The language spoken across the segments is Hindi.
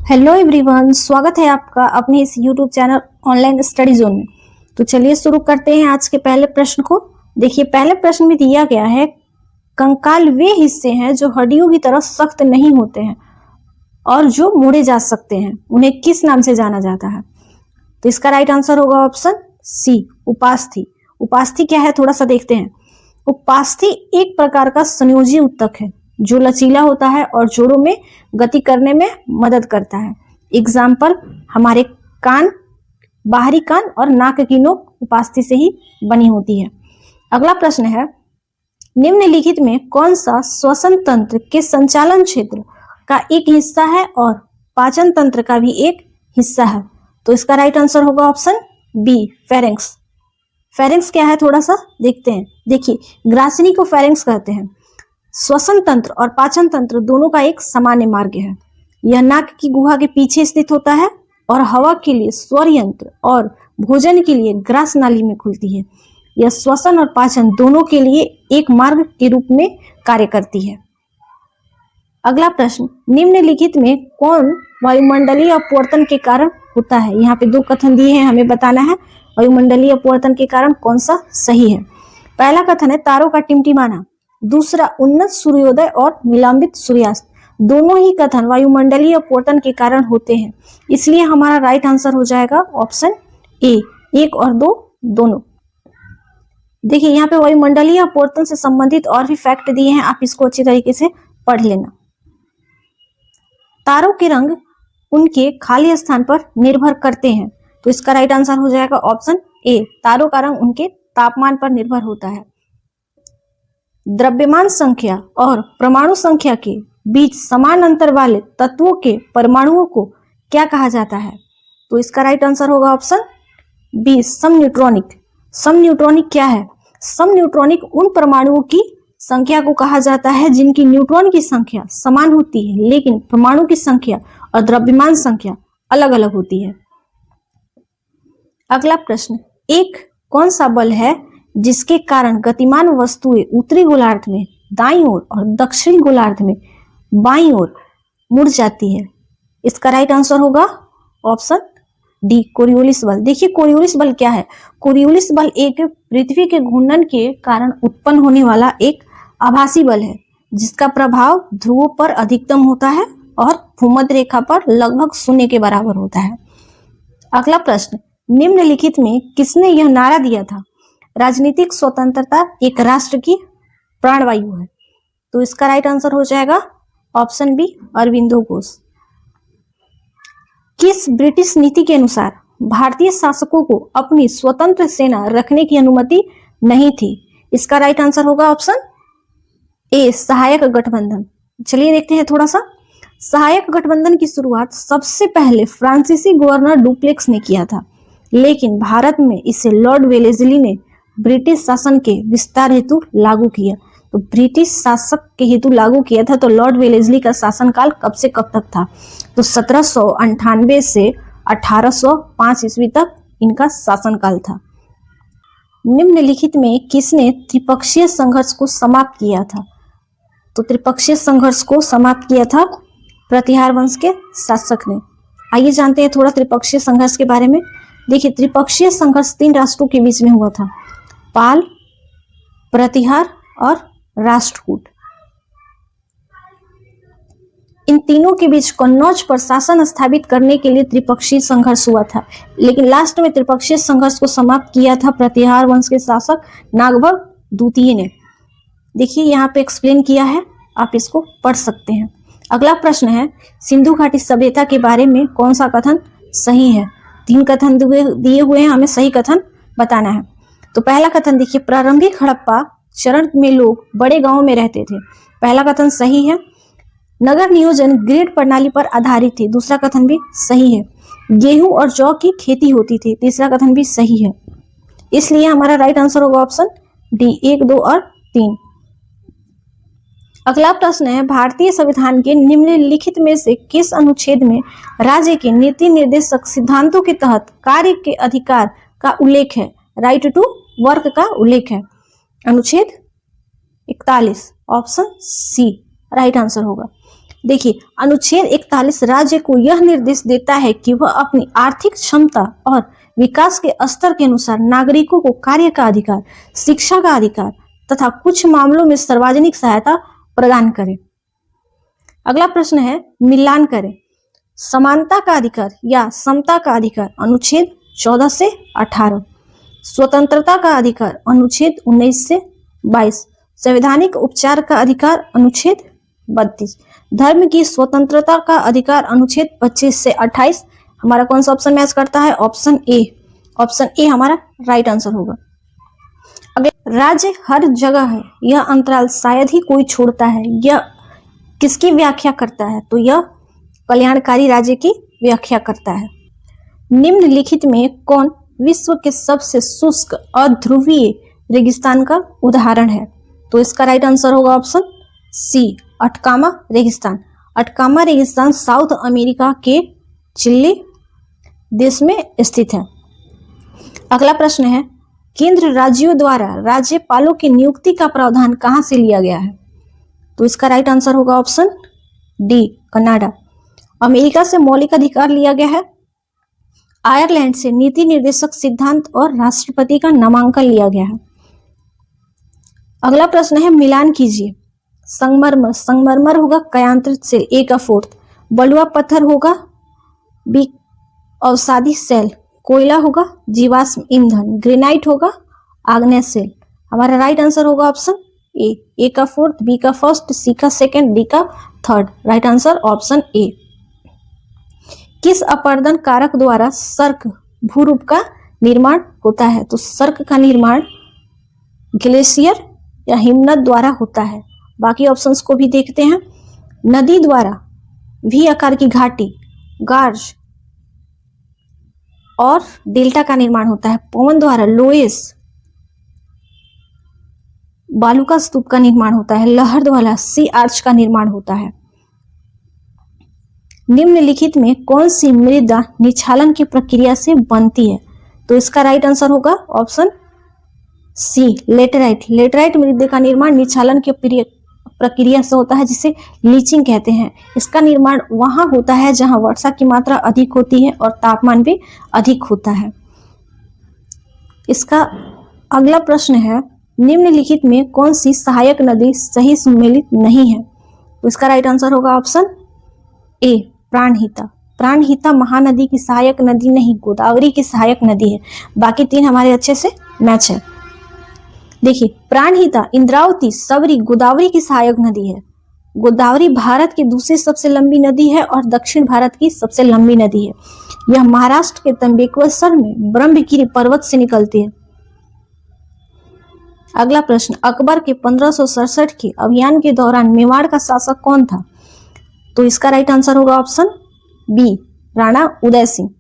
हेलो एवरीवन, स्वागत है आपका अपने इस YouTube channel online study zone में। तो चलिए शुरू करते हैं आज के पहले प्रश्न को। देखिए, पहले प्रश्न में दिया गया है कंकाल वे हिस्से हैं जो हड्डियों की तरह सख्त नहीं होते हैं और जो मोड़े जा सकते हैं, उन्हें किस नाम से जाना जाता है? तो इसका राइट आंसर होगा ऑप्शन सी, उपास्थि। उपास्थि क्या है, थोड़ा सा देखते हैं। उपास्थि एक प्रकार का संयोजी ऊतक है जो लचीला होता है और जोड़ों में गति करने में मदद करता है। एग्जाम्पल, हमारे कान, बाहरी कान और नाक की नोक उपास्थि से ही बनी होती है। अगला प्रश्न है, निम्नलिखित में कौन सा श्वसन तंत्र के संचालन क्षेत्र का एक हिस्सा है और पाचन तंत्र का भी एक हिस्सा है? तो इसका राइट आंसर होगा ऑप्शन बी, फेरेंक्स। फेरेंक्स क्या है, थोड़ा सा देखते हैं। देखिए, ग्रासनी को फेरेंक्स कहते हैं। श्वसन तंत्र और पाचन तंत्र दोनों का एक सामान्य मार्ग है। यह नाक की गुहा के पीछे स्थित होता है और हवा के लिए स्वर यंत्र और भोजन के लिए ग्रास नाली में खुलती है। यह श्वसन और पाचन दोनों के लिए एक मार्ग के रूप में कार्य करती है। अगला प्रश्न, निम्नलिखित में कौन वायुमंडलीय अपवर्तन के कारण होता है? यहाँ पे दो कथन दिए हैं, हमें बताना है वायुमंडलीय अपवर्तन के कारण कौन सा सही है। पहला कथन है तारों का टिमटिमाना, दूसरा उन्नत सूर्योदय और विलंबित सूर्यास्त। दोनों ही कथन वायुमंडलीय अपवर्तन के कारण होते हैं, इसलिए हमारा राइट आंसर हो जाएगा ऑप्शन ए, 1 और 2 दोनों। देखिए, यहाँ पे वायुमंडलीय अपवर्तन से संबंधित और भी फैक्ट दिए हैं, आप इसको अच्छी तरीके से पढ़ लेना। तारों के रंग उनके खाली स्थान पर निर्भर करते हैं, तो इसका राइट आंसर हो जाएगा ऑप्शन ए, तारों का रंग उनके तापमान पर निर्भर होता है। द्रव्यमान संख्या और परमाणु संख्या के बीच समान अंतर वाले तत्वों के परमाणुओं को क्या कहा जाता है? तो इसका राइट आंसर होगा ऑप्शन बी, समन्यूट्रॉनिक। समन्यूट्रॉनिक क्या है? समन्यूट्रॉनिक उन परमाणुओं की संख्या को कहा जाता है जिनकी न्यूट्रॉन की संख्या समान होती है, लेकिन परमाणु की संख्या और द्रव्यमान संख्या अलग अलग होती है। अगला प्रश्न, एक कौन सा बल है जिसके कारण गतिमान वस्तुएं उत्तरी गोलार्ध में दाईं ओर और दक्षिणी गोलार्ध में बाईं ओर मुड़ जाती है? इसका राइट आंसर होगा ऑप्शन डी, कोरियोलिस बल। देखिए, कोरियोलिस बल क्या है? कोरियोलिस बल एक पृथ्वी के घूर्णन के कारण उत्पन्न होने वाला एक आभासी बल है जिसका प्रभाव ध्रुवों पर अधिकतम होता है और भूमध्य रेखा पर लगभग 0 के बराबर होता है। अगला प्रश्न, निम्नलिखित में किसने यह नारा दिया था, राजनीतिक स्वतंत्रता एक राष्ट्र की प्राणवायु है? तो इसका राइट आंसर हो जाएगा ऑप्शन बी, अरविंदो घोष। किस ब्रिटिश नीति के अनुसार भारतीय शासकों को अपनी स्वतंत्र सेना रखने की अनुमति नहीं थी? इसका राइट आंसर होगा ऑप्शन ए, सहायक गठबंधन। चलिए देखते हैं थोड़ा सा। सहायक गठबंधन की शुरुआत सबसे पहले फ्रांसीसी गवर्नर डुप्लेक्स ने किया था, लेकिन भारत में इसे लॉर्ड वेलेस्ली ने ब्रिटिश शासन के विस्तार हेतु लागू किया। तो ब्रिटिश शासक के हेतु लागू किया था, तो लॉर्ड वेलेस्ली का शासनकाल कब से कब तक था? तो 1798 से 1805 ईस्वी तक इनका शासनकाल था। निम्नलिखित में किसने त्रिपक्षीय संघर्ष को समाप्त किया था? तो त्रिपक्षीय संघर्ष को समाप्त किया था प्रतिहार वंश के शासक ने। आइए जानते हैं थोड़ा त्रिपक्षीय संघर्ष के बारे में। देखिए, त्रिपक्षीय संघर्ष 3 राष्ट्रों के बीच में हुआ था, पाल, प्रतिहार और राष्ट्रकूट। इन तीनों के बीच कन्नौज पर शासन स्थापित करने के लिए त्रिपक्षीय संघर्ष हुआ था, लेकिन लास्ट में त्रिपक्षीय संघर्ष को समाप्त किया था प्रतिहार वंश के शासक नागभग द्वितीय ने। देखिए, यहाँ पे एक्सप्लेन किया है, आप इसको पढ़ सकते हैं। अगला प्रश्न है, सिंधु घाटी सभ्यता के बारे में कौन सा कथन सही है? 3 कथन दिए हुए हैं, हमें सही कथन बताना है। तो पहला कथन देखिए, प्रारंभिक हड़प्पा चरण में लोग बड़े गांवों में रहते थे। पहला कथन सही है। नगर नियोजन ग्रिड प्रणाली पर आधारित थी। दूसरा कथन भी सही है। गेहूं और जौ की खेती होती थी। तीसरा कथन भी सही है। इसलिए हमारा राइट आंसर होगा ऑप्शन डी, 1, 2 और 3। अगला प्रश्न है, भारतीय संविधान के निम्नलिखित में से किस अनुच्छेद में राज्य के नीति निर्देशक सिद्धांतों के तहत कार्य के अधिकार का उल्लेख है? राइट टू वर्क का उल्लेख है। अनुच्छेद 41, ऑप्शन सी राइट आंसर होगा। देखिए, अनुच्छेद 41 राज्य को यह निर्देश देता है कि वह अपनी आर्थिक क्षमता और विकास के स्तर के अनुसार नागरिकों को कार्य का अधिकार, शिक्षा का अधिकार तथा कुछ मामलों में सार्वजनिक सहायता प्रदान करे। अगला प्रश्न है, मिलान करें। समानता का अधिकार या समता का अधिकार अनुच्छेद 14 से 18, स्वतंत्रता का अधिकार अनुच्छेद 19 से 22, संवैधानिक उपचार का अधिकार अनुच्छेद 32, धर्म की स्वतंत्रता का अधिकार अनुच्छेद 25 से 28। हमारा कौन सा ऑप्शन मैच करता है? Option A. ऑप्शन ए हमारा राइट आंसर होगा। अगर राज्य हर जगह है, यह अंतराल शायद ही कोई छोड़ता है, यह किसकी व्याख्या करता है? तो यह कल्याणकारी राज्य की व्याख्या करता है। निम्नलिखित में कौन विश्व के सबसे शुष्क अध्रुवीय रेगिस्तान का उदाहरण है? तो इसका राइट आंसर होगा ऑप्शन सी, अटकामा रेगिस्तान। अटकामा रेगिस्तान साउथ अमेरिका के चिली देश में स्थित है। अगला प्रश्न है, केंद्र राज्यों द्वारा राज्यपालों की नियुक्ति का प्रावधान कहां से लिया गया है? तो इसका राइट आंसर होगा ऑप्शन डी, कनाडा। अमेरिका से मौलिक अधिकार लिया गया है। आयरलैंड से नीति निर्देशक सिद्धांत और राष्ट्रपति का नामांकन लिया गया है। अगला प्रश्न है, मिलान कीजिए। संगमरमर, संगमरमर होगा कयांत्रित सेल A का 4th, बलुआ पत्थर होगा B अवसादी सेल, कोयला होगा जीवाश्म ईंधन, ग्रेनाइट होगा आग्नेय सेल। हमारा राइट आंसर होगा ऑप्शन ए का 4th, B का 1st, C का 2nd, D का 3rd। Right answer option A. किस अपर्दन कारक द्वारा सर्क भूरूप का निर्माण होता है? तो सर्क का निर्माण ग्लेशियर या हिमनद द्वारा होता है। बाकी ऑप्शंस को भी देखते हैं। नदी द्वारा वी आकार की घाटी, गार्ज और डेल्टा का निर्माण होता है। पवन द्वारा लोएस, बालू का स्तूप का निर्माण होता है। लहर द्वारा सी आर्च का निर्माण होता है। निम्नलिखित में कौन सी मृदा निक्षालन की प्रक्रिया से बनती है? तो इसका राइट आंसर होगा ऑप्शन सी, लेटराइट। लेटराइट मृदा का निर्माण निक्षालन की प्रक्रिया से होता है, जिसे लीचिंग कहते हैं। इसका निर्माण वहां होता है जहां वर्षा की मात्रा अधिक होती है और तापमान भी अधिक होता है। इसका अगला प्रश्न है, निम्नलिखित में कौन सी सहायक नदी सही सुमेलित नहीं है? तो इसका राइट आंसर होगा ऑप्शन ए, प्राणहिता। प्राणहिता महानदी की सहायक नदी नहीं, गोदावरी की सहायक नदी है। बाकी तीन हमारे अच्छे से मैच है। देखिए, प्राणहिता, इंद्रावती, सबरी गोदावरी की सहायक नदी है। गोदावरी भारत की दूसरी सबसे लंबी नदी है और दक्षिण भारत की सबसे लंबी नदी है। यह महाराष्ट्र के त्र्यंबकेश्वर में ब्रह्मगिरी पर्वत से निकलती है। अगला प्रश्न, अकबर के 1567 के अभियान के दौरान मेवाड़ का शासक कौन था? तो इसका राइट आंसर होगा ऑप्शन बी, राणा उदय सिंह।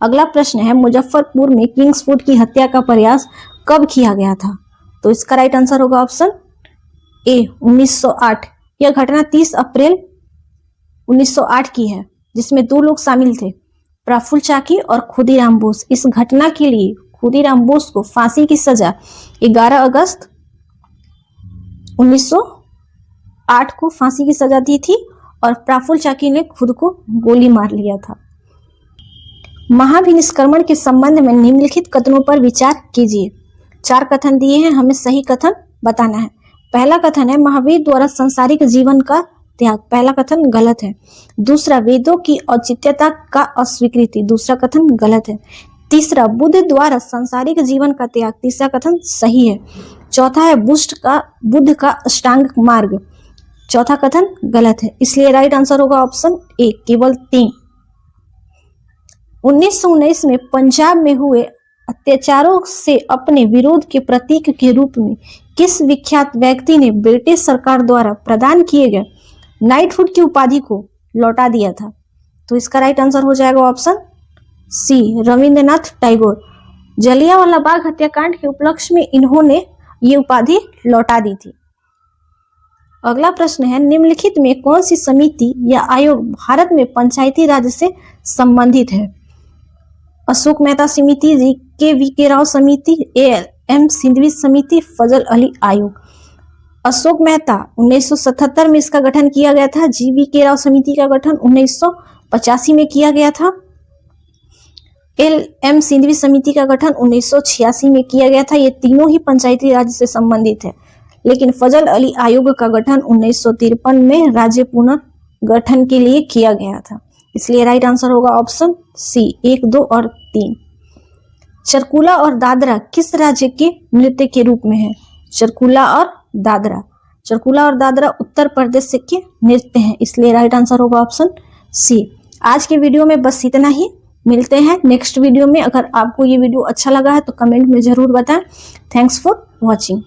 अगला प्रश्न है, मुजफ्फरपुर में किंग्सफोर्ड की हत्या का प्रयास कब किया गया था? तो इसका राइट आंसर होगा ऑप्शन ए, 1908। यह घटना 30 अप्रैल 1908 की है, जिसमें 2 लोग शामिल थे, प्रफुल्ल चाकी और खुदीराम बोस। इस घटना के लिए खुदीराम बोस को फांसी की सजा 11 अगस्त 1908 को फांसी की सजा दी थी और प्रफुल्ल चाकी ने खुद को गोली मार लिया था। महाभिनिष्क्रमण के संबंध में निम्नलिखित कथनों पर विचार कीजिए। 4 कथन दिए हैं, हमें सही कथन बताना है। पहला कथन है, महावीर द्वारा सांसारिक जीवन का त्याग। पहला कथन गलत है। दूसरा, वेदों की औचित्यता का अस्वीकृति। दूसरा कथन गलत है। तीसरा, बुद्ध द्वारा सांसारिक जीवन का त्याग। तीसरा कथन सही है। चौथा है, बुद्ध का अष्टांग मार्ग। चौथा कथन गलत है, इसलिए राइट आंसर होगा ऑप्शन ए, केवल 3। 1919 में पंजाब में हुए अत्याचारों से अपने विरोध के प्रतीक के रूप में किस विख्यात व्यक्ति ने ब्रिटिश सरकार द्वारा प्रदान किए गए नाइटहुड की उपाधि को लौटा दिया था? तो इसका राइट आंसर हो जाएगा ऑप्शन सी, रविंद्रनाथ टैगोर। जलियांवाला बाग हत्याकांड के उपलक्ष्य में इन्होंने ये उपाधि लौटा दी थी। अगला प्रश्न है, निम्नलिखित में कौन सी समिति या आयोग भारत में पंचायती राज से संबंधित है? अशोक मेहता समिति, वी के राव समिति, AM सिंघवी समिति, फजल अली आयोग। अशोक मेहता 1977 में इसका गठन किया गया था। GV राव समिति का गठन 1985 में किया गया था। LM सिंघवी समिति का गठन 1986 में किया गया था। ये तीनों ही पंचायती राज से संबंधित है। लेकिन फजल अली आयोग का गठन 1953 में राज्य पुनर्गठन के लिए किया गया था। इसलिए राइट आंसर होगा ऑप्शन सी 1, 2 और 3। चरकुला और दादरा किस राज्य के नृत्य के रूप में है? चरकुला और दादरा, चरकुला और दादरा उत्तर प्रदेश के नृत्य हैं। इसलिए राइट आंसर होगा ऑप्शन सी। आज के वीडियो में बस इतना ही। मिलते हैं नेक्स्ट वीडियो में। अगर आपको ये वीडियो अच्छा लगा है तो कमेंट में जरूर बताएं। Thanks for watching.